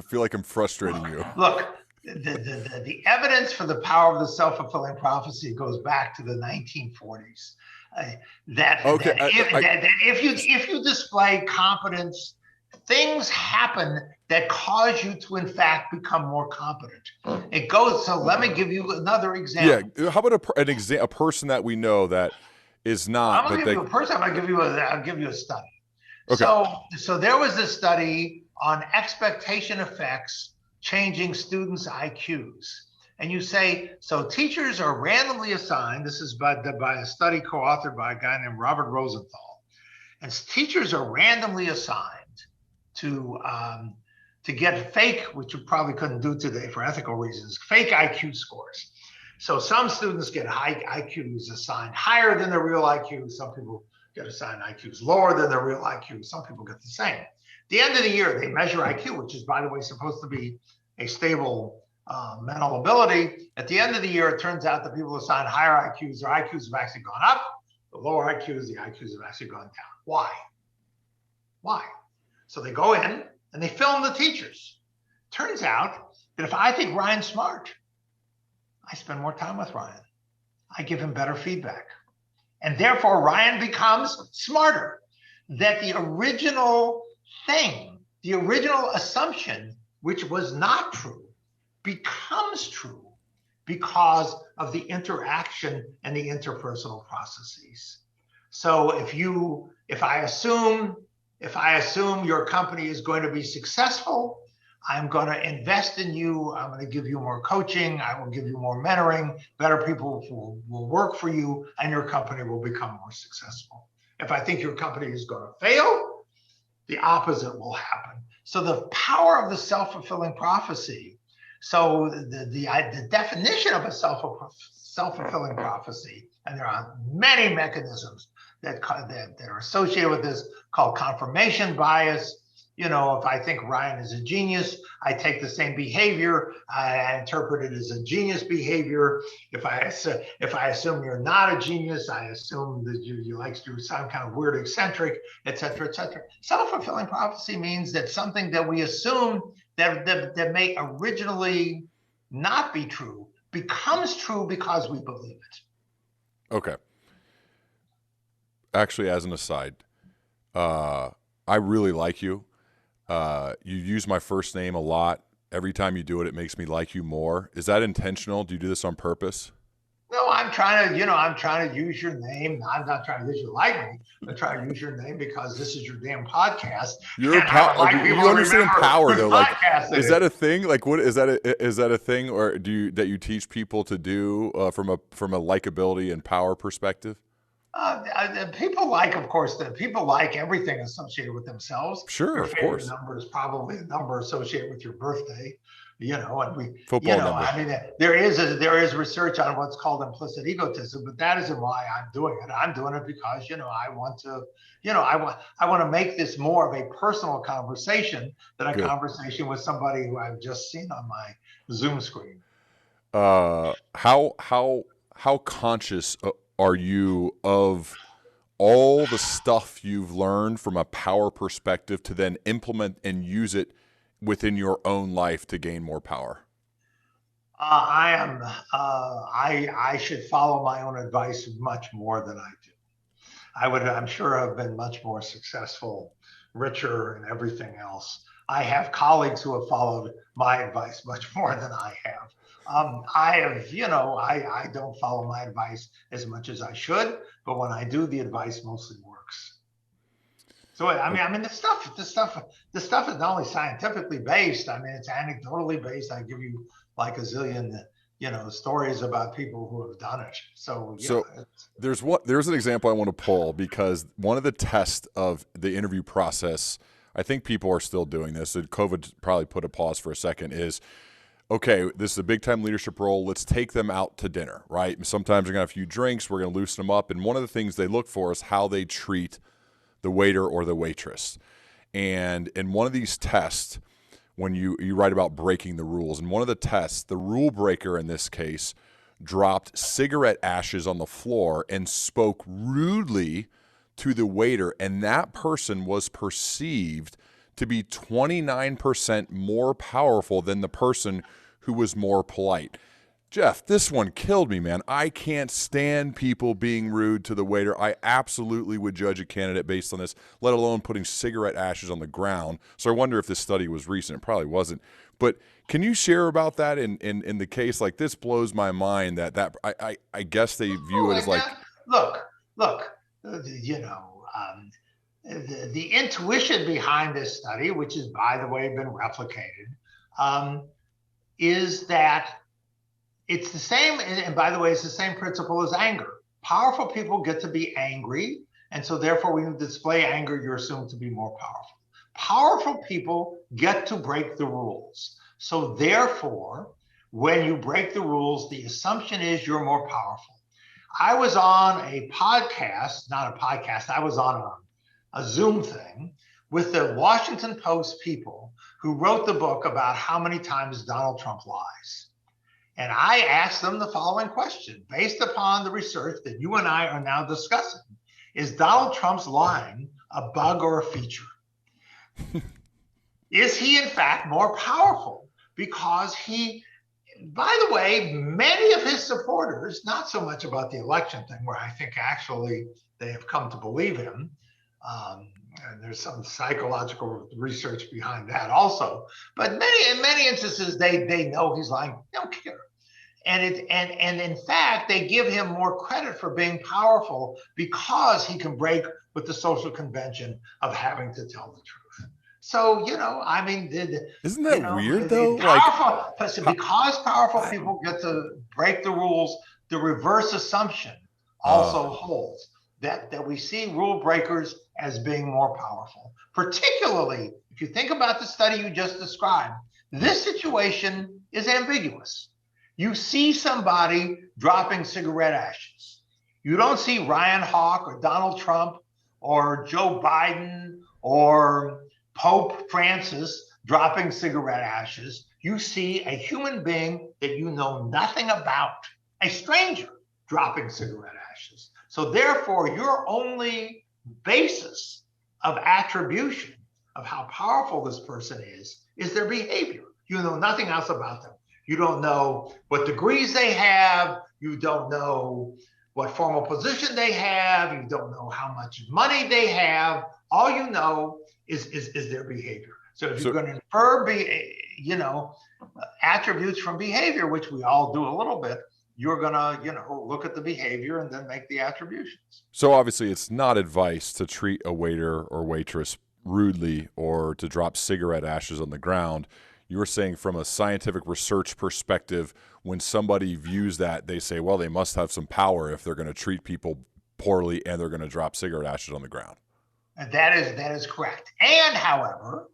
feel like I'm frustrating you. Look, the evidence for the power of the self-fulfilling prophecy goes back to the 1940s. If you display competence, things happen that cause you to, in fact, become more competent. It goes. So let me give you another example. Yeah. How about a person that we know that is not? I'm gonna give you a person. I'll give you a study. Okay. So there was a study on expectation effects changing students' IQs. And you say, so teachers are randomly assigned. This is by a study co-authored by a guy named Robert Rosenthal. And teachers are randomly assigned to get fake, which you probably couldn't do today for ethical reasons, fake IQ scores. So some students get high IQs assigned higher than their real IQ. Some people get assigned IQs lower than their real IQ. Some people get the same. At the end of the year, they measure IQ, which is, by the way, supposed to be a stable mental ability. At the end of the year, it turns out that people assigned higher IQs, their IQs have actually gone up. The lower IQs, the IQs have actually gone down. Why? So they go in and they film the teachers. Turns out that if I think Ryan's smart, I spend more time with Ryan. I give him better feedback. And therefore, Ryan becomes smarter. That the original thing, the original assumption, which was not true, becomes true because of the interaction and the interpersonal processes. So if I assume your company is going to be successful, I'm going to invest in you. I'm going to give you more coaching. I will give you more mentoring. Better people will work for you, and your company will become more successful. If I think your company is going to fail, the opposite will happen. So the power of the self-fulfilling prophecy. So the definition of a self-fulfilling prophecy, and there are many mechanisms that are associated with this, called confirmation bias. You know, if I think Ryan is a genius, I take the same behavior, I interpret it as a genius behavior. If I assume you're not a genius, I assume that you're some kind of weird eccentric, et cetera, et cetera. Self-fulfilling prophecy means that something that we assume that may originally not be true becomes true because we believe it. Okay. Actually, as an aside, I really like you. You use my first name a lot. Every time you do it, it makes me like you more. Is that intentional? Do you do this on purpose? No, I'm trying to use your name. I'm not trying to use you like me. I'm trying to use your name because this is your damn podcast. You're you understand power though. Like, is that a thing? Like, what is that? Is that a thing, or that you teach people to do from a likability and power perspective? People like, of course, people like everything associated with themselves. Sure, Your of favorite course. number is probably a number associated with your birthday, and Football number. I mean, there is research on what's called implicit egotism, but that isn't why I'm doing it. I'm doing it because I want to, I want to make this more of a personal conversation than a Good. conversation with somebody who I've just seen on my Zoom screen. How conscious are you of all the stuff you've learned from a power perspective to then implement and use it within your own life to gain more power? I am. I should follow my own advice much more than I do. I'm sure, have been much more successful, richer, and everything else. I have colleagues who have followed my advice much more than I have. I have, I don't follow my advice as much as I should, but when I do, the advice mostly works. So the stuff is not only scientifically based. I mean, it's anecdotally based. I give you like a zillion, stories about people who have done it. So yeah, So there's an example I want to pull because one of the tests of the interview process, I think people are still doing this, and COVID probably put a pause for a second, is okay, this is a big time leadership role. Let's take them out to dinner, right? Sometimes they're going to have a few drinks. We're going to loosen them up. And one of the things they look for is how they treat the waiter or the waitress. And in one of these tests, when you write about breaking the rules, in one of the tests, the rule breaker in this case dropped cigarette ashes on the floor and spoke rudely to the waiter. And that person was perceived to be 29% more powerful than the person who was more polite. Jeff, this one killed me, man. I can't stand people being rude to the waiter. I absolutely would judge a candidate based on this, let alone putting cigarette ashes on the ground. So I wonder if this study was recent. It probably wasn't. But can you share about that in the case? Like, this blows my mind I guess they view it as like, look, the intuition behind this study, which has, by the way, been replicated, is that it's the same. And by the way, it's the same principle as anger. Powerful people get to be angry. And so therefore, when you display anger, you're assumed to be more powerful. Powerful people get to break the rules. So therefore, when you break the rules, the assumption is you're more powerful. I was on a podcast, not a podcast, I was on a Zoom thing with the Washington Post people who wrote the book about how many times Donald Trump lies. And I asked them the following question, based upon the research that you and I are now discussing: is Donald Trump's lying a bug or a feature? Is he in fact more powerful? Because by the way, many of his supporters, not so much about the election thing, where I think actually they have come to believe him, and there's some psychological research behind that also. But in many instances, they know he's lying. They don't care. And in fact, they give him more credit for being powerful because he can break with the social convention of having to tell the truth. So, isn't that weird though? Because powerful people get to break the rules, the reverse assumption also holds that we see rule breakers as being more powerful. Particularly, if you think about the study you just described, this situation is ambiguous. You see somebody dropping cigarette ashes. You don't see Ryan Hawk or Donald Trump or Joe Biden or Pope Francis dropping cigarette ashes. You see a human being that you know nothing about, a stranger, dropping cigarette ashes. So therefore, your only basis of attribution of how powerful this person is their behavior. You know nothing else about them. You don't know what degrees they have. You don't know what formal position they have. You don't know how much money they have. All you know is their behavior. So if you're going to infer, attributes from behavior, which we all do a little bit, you're going to, look at the behavior and then make the attributions. So obviously it's not advice to treat a waiter or waitress rudely or to drop cigarette ashes on the ground. You were saying from a scientific research perspective, when somebody views that, they say, well, they must have some power if they're going to treat people poorly and they're going to drop cigarette ashes on the ground. That is correct. And however,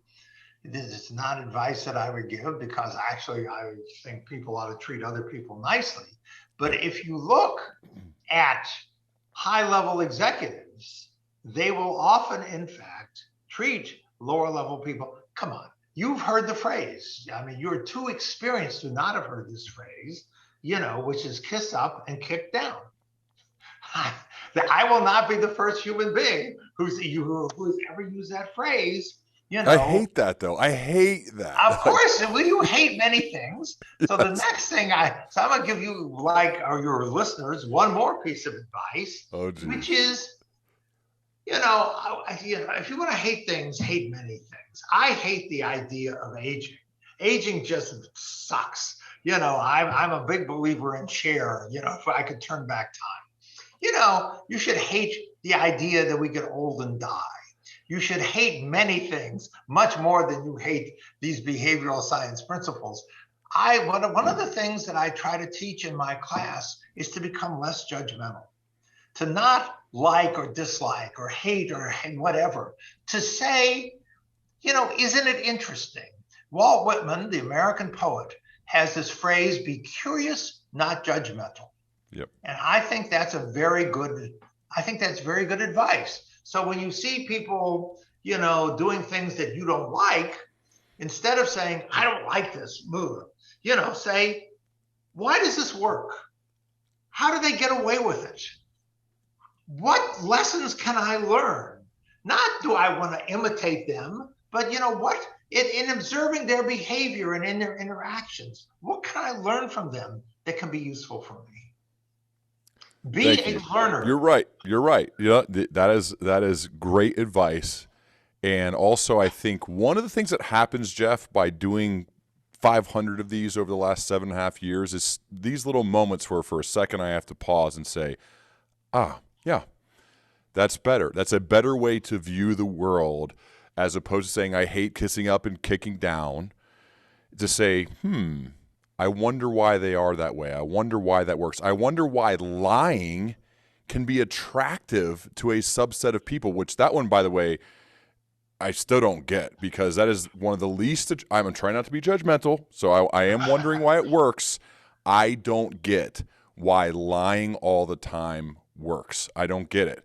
this is not advice that I would give, because actually I think people ought to treat other people nicely. But if you look at high-level executives, they will often, in fact, treat lower-level people. Come on, you've heard the phrase. I mean, you're too experienced to not have heard this phrase, which is kiss up and kick down. I will not be the first human being who's ever used that phrase. I hate that, though. I hate that. Of course, you hate many things. So yes. The next thing I'm going to give you, or your listeners, one more piece of advice, which is, if you want to hate things, hate many things. I hate the idea of aging. Aging just sucks. I'm a big believer in Cher. If I could turn back time, you should hate the idea that we get old and die. You should hate many things much more than you hate these behavioral science principles. One of the things that I try to teach in my class is to become less judgmental, to not like or dislike or hate or whatever, to say, isn't it interesting? Walt Whitman, the American poet, has this phrase, be curious, not judgmental. Yep. And I think that's very good advice. So when you see people, doing things that you don't like, instead of saying, I don't like this move, say, why does this work? How do they get away with it? What lessons can I learn? Not do I want to imitate them, but in observing their behavior and in their interactions, what can I learn from them that can be useful for me? Be a learner. You're right. That is great advice. And also, I think one of the things that happens, Jeff, by doing 500 of these over the last 7.5 years is these little moments where for a second I have to pause and say, yeah, that's better. That's a better way to view the world, as opposed to saying I hate kissing up and kicking down. To say, I wonder why they are that way. I wonder why that works. I wonder why lying can be attractive to a subset of people, which that one, by the way, I still don't get, because that is one of the least – I'm trying not to be judgmental, so I am wondering why it works. I don't get why lying all the time works. I don't get it.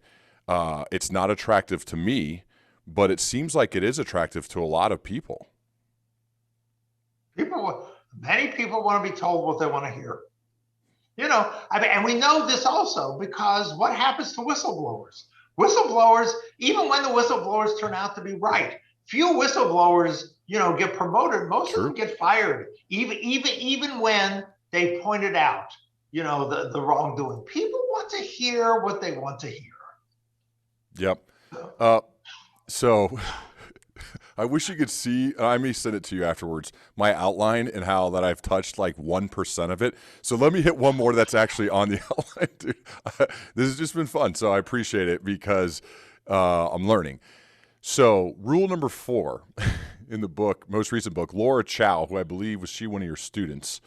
It's not attractive to me, but it seems like it is attractive to a lot of people. Many people want to be told what they want to hear. And we know this also because what happens to whistleblowers? Whistleblowers, even when the whistleblowers turn out to be right, few whistleblowers, get promoted. Most of them get fired, even when they pointed out, the wrongdoing. People want to hear what they want to hear. Yep. So I wish you could see, I may send it to you afterwards, my outline and how that I've touched like 1% of it. So let me hit one more that's actually on the outline, dude. This has just been fun. So I appreciate it because I'm learning. So rule number 4 in the book, most recent book, Laura Chow, who I believe was one of your students,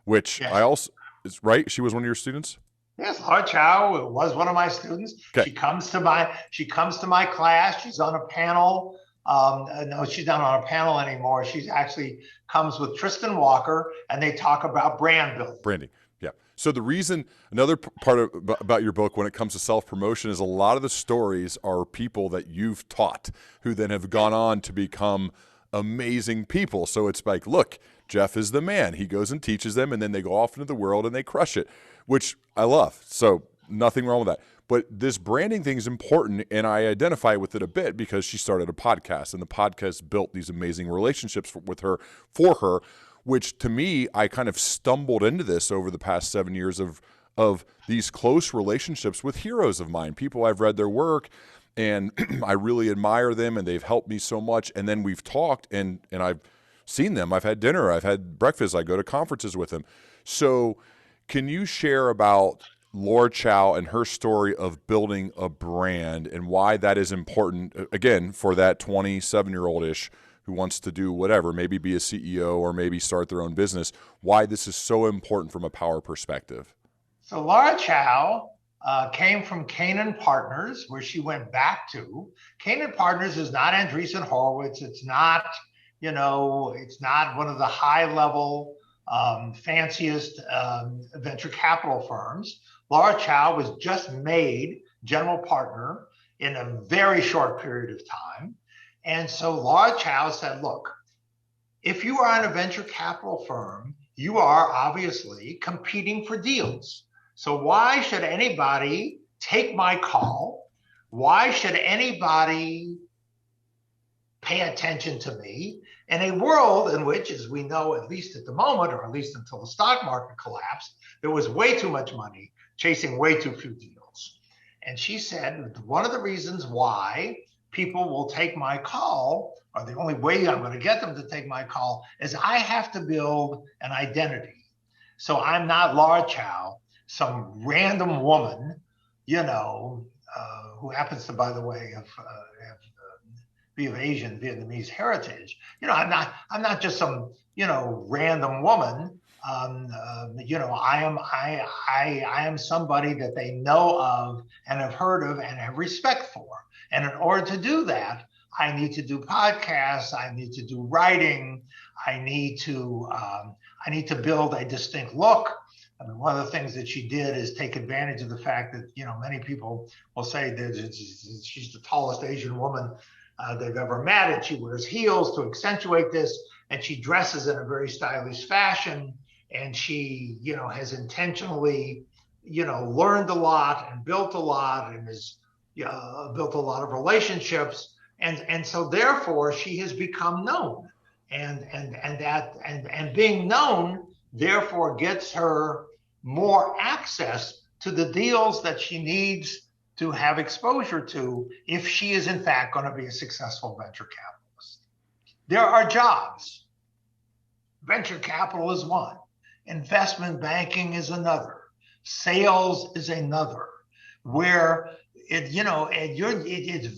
which yes. I also, is right? She was one of your students? Yes, Laura Chow was one of my students. Okay. She comes to my class. She's on a panel. No, she's not on a panel anymore. She's actually comes with Tristan Walker, and they talk about brand building. Branding, yeah. So the reason, another part about your book when it comes to self-promotion is a lot of the stories are people that you've taught who then have gone on to become amazing people. So it's like, look, Jeff is the man. He goes and teaches them, and then they go off into the world and they crush it, which I love. So nothing wrong with that. But this branding thing is important, and I identify with it a bit because she started a podcast, and the podcast built these amazing relationships for her, which to me, I kind of stumbled into this over the past 7 years of these close relationships with heroes of mine, people I've read their work, and I really admire them, and they've helped me so much. And then we've talked, and I've seen them. I've had dinner. I've had breakfast. I go to conferences with them. So can you share about Laura Chow and her story of building a brand and why that is important, again, for that 27-year-old-ish who wants to do whatever, maybe be a CEO or maybe start their own business, why this is so important from a power perspective? So Laura Chow came from Canaan Partners, where she went back to. Canaan Partners is not Andreessen Horowitz. It's not, it's not one of the high level, fanciest venture capital firms. Laura Chow was just made general partner in a very short period of time. And so Laura Chow said, look, if you are in a venture capital firm, you are obviously competing for deals. So why should anybody take my call? Why should anybody pay attention to me in a world in which, as we know, at least at the moment, or at least until the stock market collapsed, there was way too much money chasing way too few deals? And she said, one of the reasons why people will take my call, or the only way I'm going to get them to take my call, is I have to build an identity. So I'm not Laura Chow, some random woman, who happens to, by the way, be of Asian Vietnamese heritage. I'm not just some, random woman. I am somebody that they know of and have heard of and have respect for. And in order to do that, I need to do podcasts. I need to do writing. I need to build a distinct look. I mean, one of the things that she did is take advantage of the fact that, many people will say that she's the tallest Asian woman they've ever met, and she wears heels to accentuate this, and she dresses in a very stylish fashion, and she, has intentionally, learned a lot and built a lot, and has built a lot of relationships, and so therefore she has become known, and being known therefore gets her more access to the deals that she needs to have exposure to if she is in fact going to be a successful venture capitalist. There are jobs. Venture capital is one. Investment banking is another. Sales is another. Where it's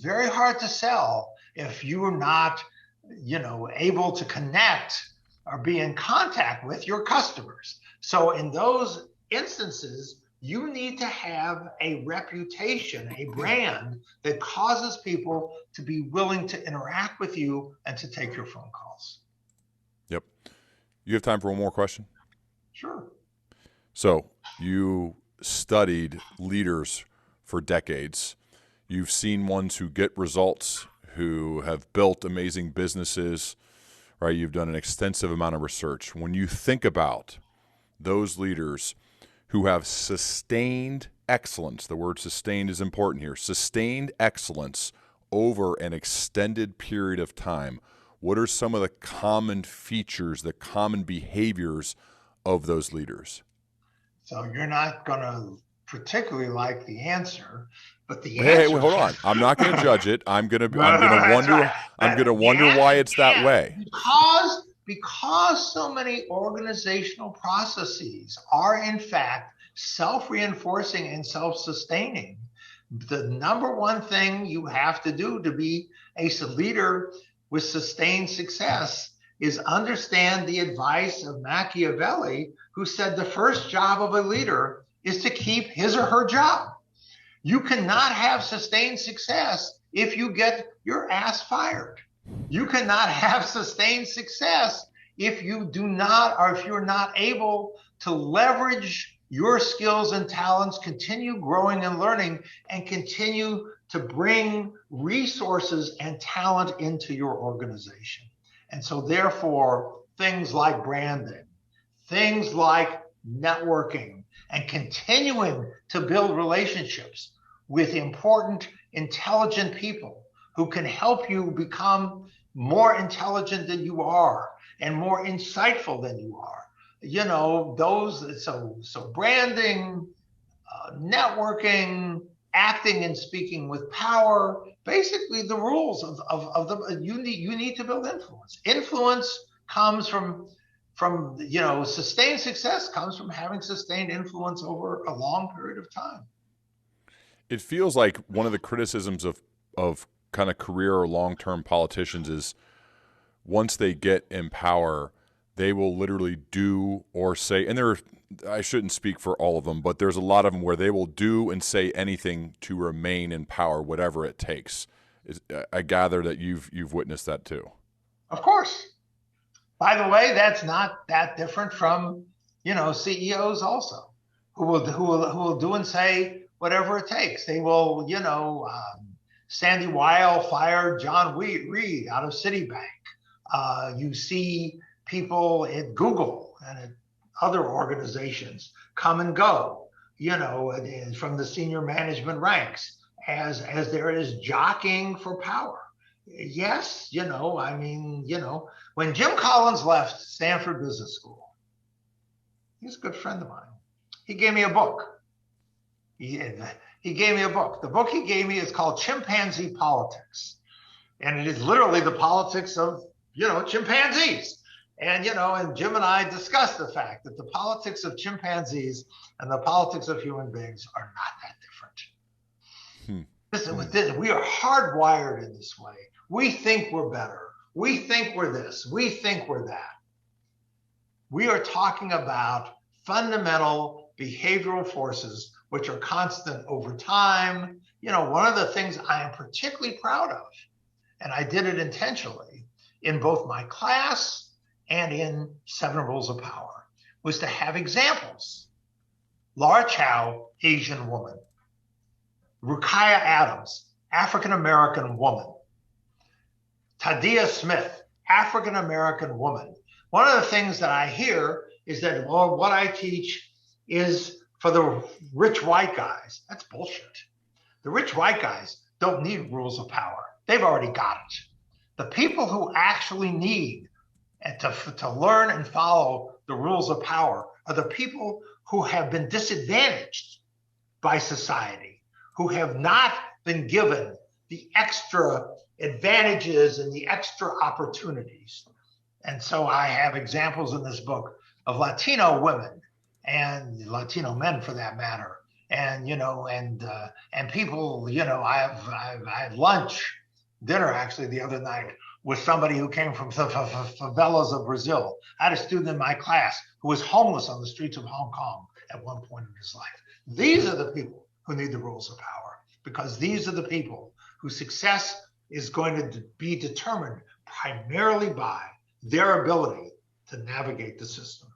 very hard to sell if you're not, able to connect or be in contact with your customers. So in those instances, you need to have a reputation, a brand that causes people to be willing to interact with you and to take your phone calls. Yep. You have time for one more question? Sure. So you studied leaders for decades. You've seen ones who get results, who have built amazing businesses, right? You've done an extensive amount of research. When you think about those leaders who have sustained excellence, the word sustained is important here, sustained excellence over an extended period of time, what are some of the common features, the common behaviors of those leaders? So you're not going to particularly like the answer, but the Hey, answer. wait, hold on. I'm not going to judge it. I'm going to That's wonder. right. I'm going to wonder why it's that way. Because so many organizational processes are in fact self-reinforcing and self-sustaining. The number one thing you have to do to be a leader with sustained success is understand the advice of Machiavelli, who said the first job of a leader is to keep his or her job. You cannot have sustained success if you get your ass fired. You cannot have sustained success if you do not, or if you're not able to leverage your skills and talents, continue growing and learning, and continue to bring resources and talent into your organization. And so therefore, things like branding, things like networking, and continuing to build relationships with important, intelligent people who can help you become more intelligent than you are and more insightful than you are. So branding, networking, acting and speaking with power, basically the rules of the, you need to build influence. Influence comes from sustained success comes from having sustained influence over a long period of time. It feels like one of the criticisms of kind of career or long-term politicians is once they get in power, they will literally do or say, and there are I shouldn't speak for all of them, but there's a lot of them where they will do and say anything to remain in power, whatever it takes. I gather that you've witnessed that too. Of course. By the way, that's not that different from, CEOs also, who will do and say whatever it takes. They will, Sandy Weil fired John Reed out of Citibank. You see people at Google and at other organizations come and go, from the senior management ranks as there is jockeying for power. Yes, when Jim Collins left Stanford Business School, he's a good friend of mine. He gave me a book. He gave me a book. The book he gave me is called Chimpanzee Politics. And it is literally the politics of, chimpanzees. And, and Jim and I discussed the fact that the politics of chimpanzees and the politics of human beings are not that different. Listen, with this, we are hardwired in this way. We think we're better. We think we're this. We think we're that. We are talking about fundamental behavioral forces which are constant over time. One of the things I am particularly proud of, and I did it intentionally in both my class and in 7 Rules of Power, was to have examples. Laura Chow, Asian woman. Rukiah Adams, African-American woman. Tadia Smith, African-American woman. One of the things that I hear is that, well, what I teach is for the rich white guys. That's bullshit. The rich white guys don't need rules of power. They've already got it. The people who actually need to learn and follow the rules of power are the people who have been disadvantaged by society, who have not been given the extra advantages and the extra opportunities. And so I have examples in this book of Latino women and Latino men, for that matter, and people. I had dinner actually the other night with somebody who came from the favelas of Brazil. I had a student in my class who was homeless on the streets of Hong Kong at one point in his life. These are the people who need the rules of power, because these are the people whose success is going to be determined primarily by their ability to navigate the system.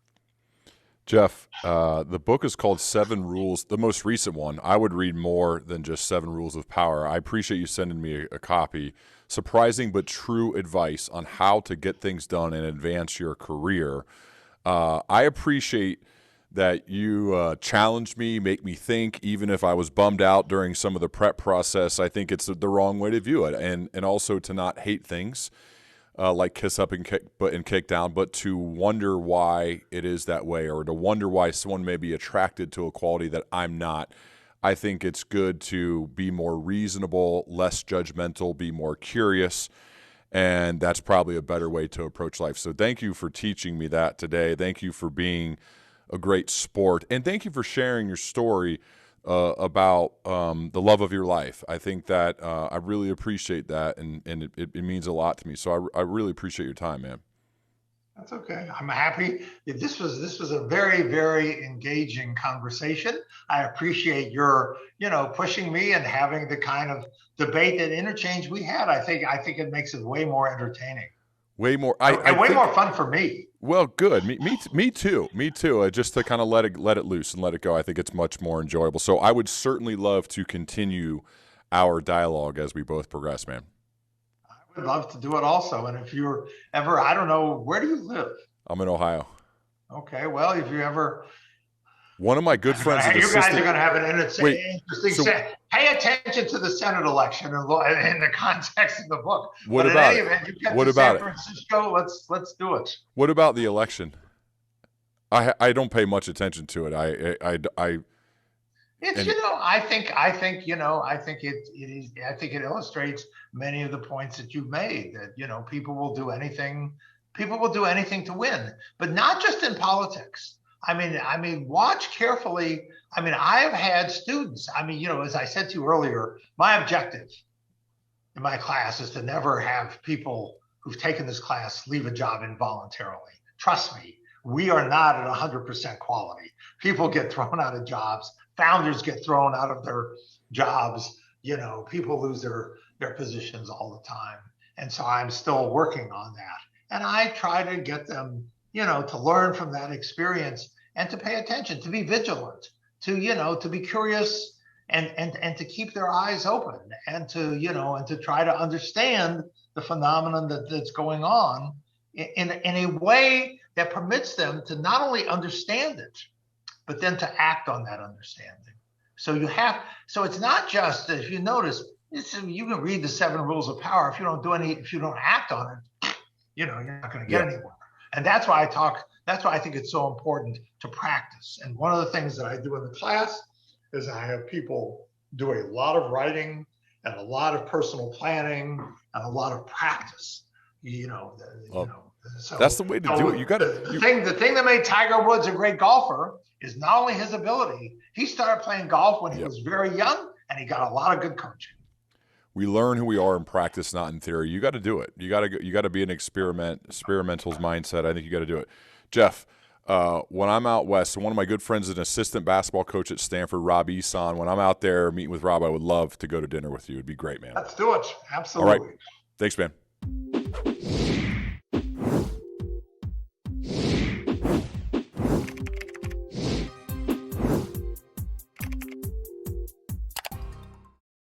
Jeff, the book is called 7 Rules, the most recent one. I would read more than just 7 Rules of Power. I appreciate you sending me a copy. Surprising but true advice on how to get things done and advance your career. I appreciate that you challenged me, make me think, even if I was bummed out during some of the prep process. I think it's the wrong way to view it, and also to not hate things. Like kiss up and kick down, but to wonder why it is that way, or to wonder why someone may be attracted to a quality that I'm not. I think it's good to be more reasonable, less judgmental, be more curious, and that's probably a better way to approach life. So thank you for teaching me that today. Thank you for being a great sport, and thank you for sharing your story about the love of your life. I think that I really appreciate that, and it means a lot to me. So I really appreciate your time, man. That's okay. I'm happy. This was a very, very engaging conversation. I appreciate your, pushing me and having the kind of debate and interchange we had. I think it makes it way more entertaining. Way more. And way more fun for me. Well, good. Me too. Me too. Just to kind of let it loose and let it go. I think it's much more enjoyable. So I would certainly love to continue our dialogue as we both progress, man. I would love to do it also. And if you're ever, I don't know, where do you live? I'm in Ohio. Okay. Well, if you ever. One of my good friends. You guys are going to have an interesting. Pay attention to the Senate election in the context of the book. What about it? What about San Francisco? Let's do it. What about the election? I don't pay much attention to it. I think it illustrates many of the points that you've made, that people will do anything to win, but not just in politics. I mean, watch carefully. I mean, I have had students. As I said to you earlier, my objective in my class is to never have people who've taken this class leave a job involuntarily. Trust me, we are not at 100% quality. People get thrown out of jobs. Founders get thrown out of their jobs. People lose their positions all the time. And so I'm still working on that. And I try to get them, to learn from that experience and to pay attention, to be vigilant, to be curious and to keep their eyes open and to try to understand the phenomenon that's going on in a way that permits them to not only understand it, but then to act on that understanding. So it's not just, if you notice, you can read the 7 rules of power. If you don't act on it, you're not going to get anywhere. And that's why I think it's so important to practice. And one of the things that I do in the class is I have people do a lot of writing and a lot of personal planning and a lot of practice. So that's the way to do it. You got to. The thing that made Tiger Woods a great golfer is not only his ability. He started playing golf when he was very young, and he got a lot of good coaching. We learn who we are in practice, not in theory. You got to do it. You got to be an experimental's mindset. I think you got to do it. Jeff, when I'm out west, one of my good friends is an assistant basketball coach at Stanford, Rob Eson. When I'm out there meeting with Rob, I would love to go to dinner with you. It'd be great, man. Let's do it. Absolutely. All right. Thanks, man.